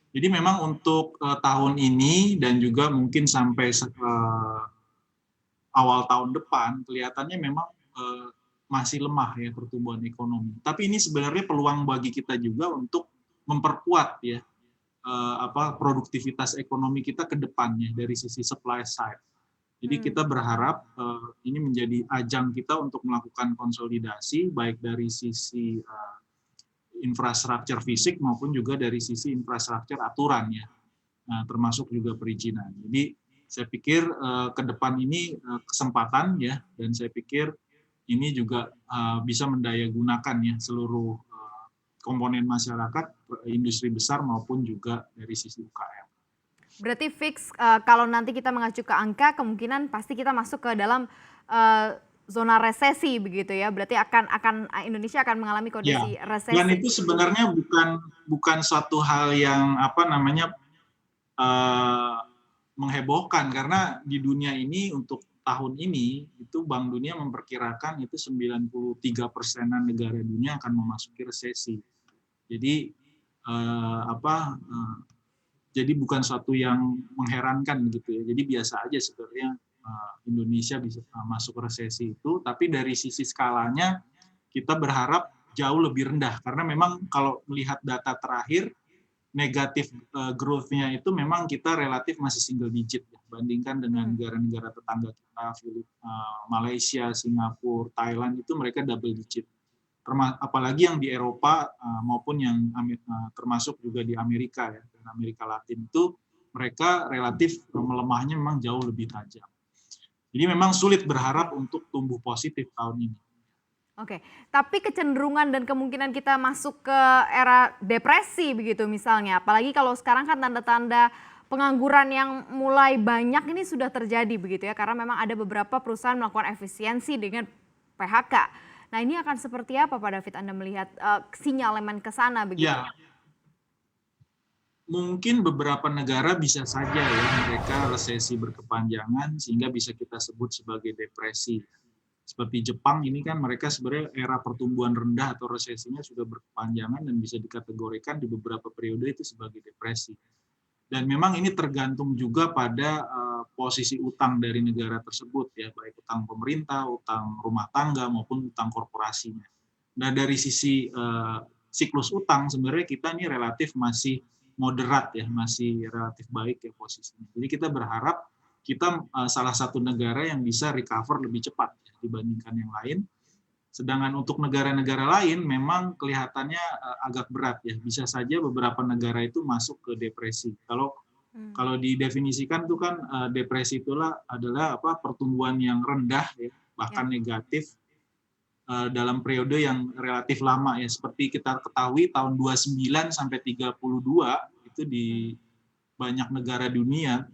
Jadi memang untuk tahun ini dan juga mungkin sampai awal tahun depan kelihatannya memang masih lemah ya pertumbuhan ekonomi. Tapi ini sebenarnya peluang bagi kita juga untuk memperkuat ya produktivitas ekonomi kita ke depannya dari sisi supply side. Jadi kita berharap ini menjadi ajang kita untuk melakukan konsolidasi baik dari sisi infrastruktur fisik maupun juga dari sisi infrastruktur aturan ya. Nah, termasuk juga perizinan. Jadi saya pikir ke depan ini kesempatan ya, dan saya pikir ini juga bisa mendayagunakan ya seluruh komponen masyarakat, industri besar maupun juga dari sisi UKM. Berarti fix kalau nanti kita mengacu ke angka, kemungkinan pasti kita masuk ke dalam zona resesi begitu ya. Berarti Indonesia akan mengalami Ya, kondisi dan resesi. itu sebenarnya bukan suatu hal yang menghebohkan, karena di dunia ini untuk tahun ini itu Bank Dunia memperkirakan itu 93%-an negara dunia akan memasuki resesi. Jadi jadi bukan suatu yang mengherankan gitu ya. Jadi biasa aja sebenarnya Indonesia bisa masuk resesi itu, tapi dari sisi skalanya kita berharap jauh lebih rendah karena memang kalau melihat data terakhir negatif growth-nya itu memang kita relatif masih single digit ya, bandingkan dengan negara-negara tetangga kita, Malaysia, Singapura, Thailand itu mereka double digit. Apalagi yang di Eropa maupun yang termasuk juga di Amerika ya, dan Amerika Latin itu mereka relatif melemahnya memang jauh lebih tajam. Jadi memang sulit berharap untuk tumbuh positif tahun ini. Oke, tapi kecenderungan dan kemungkinan kita masuk ke era depresi begitu misalnya, apalagi kalau sekarang kan tanda-tanda pengangguran yang mulai banyak ini sudah terjadi begitu ya, karena memang ada beberapa perusahaan melakukan efisiensi dengan PHK. Nah ini akan seperti apa Pak David Anda melihat sinyalemen ke sana begitu? Ya, mungkin beberapa negara bisa saja ya mereka resesi berkepanjangan sehingga bisa kita sebut sebagai depresi. Seperti Jepang ini kan mereka sebenarnya era pertumbuhan rendah atau resesinya sudah berkepanjangan dan bisa dikategorikan di beberapa periode itu sebagai depresi. Dan memang ini tergantung juga pada posisi utang dari negara tersebut ya, baik utang pemerintah, utang rumah tangga maupun utang korporasinya. Nah dari sisi siklus utang sebenarnya kita ini relatif masih moderat ya, masih relatif baik ya posisinya. Jadi kita berharap kita salah satu negara yang bisa recover lebih cepat ya, dibandingkan yang lain. Sedangkan untuk negara-negara lain memang kelihatannya agak berat ya. Bisa saja beberapa negara itu masuk ke depresi. Kalau didefinisikan itu kan depresi adalah pertumbuhan yang rendah ya, bahkan Ya. negatif dalam periode yang relatif lama ya. Seperti kita ketahui tahun 29 sampai 32 itu di banyak negara dunia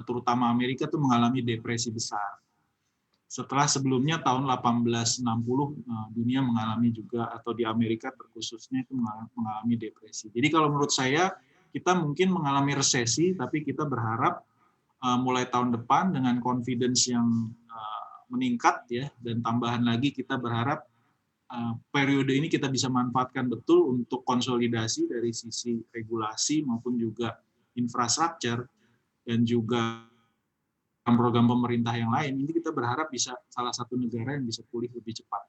terutama Amerika tuh mengalami depresi besar. Setelah sebelumnya tahun 1860 dunia mengalami juga, atau di Amerika terkhususnya itu mengalami depresi. Jadi kalau menurut saya kita mungkin mengalami resesi, tapi kita berharap mulai tahun depan dengan confidence yang meningkat ya, dan tambahan lagi kita berharap periode ini kita bisa manfaatkan betul untuk konsolidasi dari sisi regulasi maupun juga infrastruktur dan juga program pemerintah yang lain. Ini kita berharap bisa salah satu negara yang bisa pulih lebih cepat.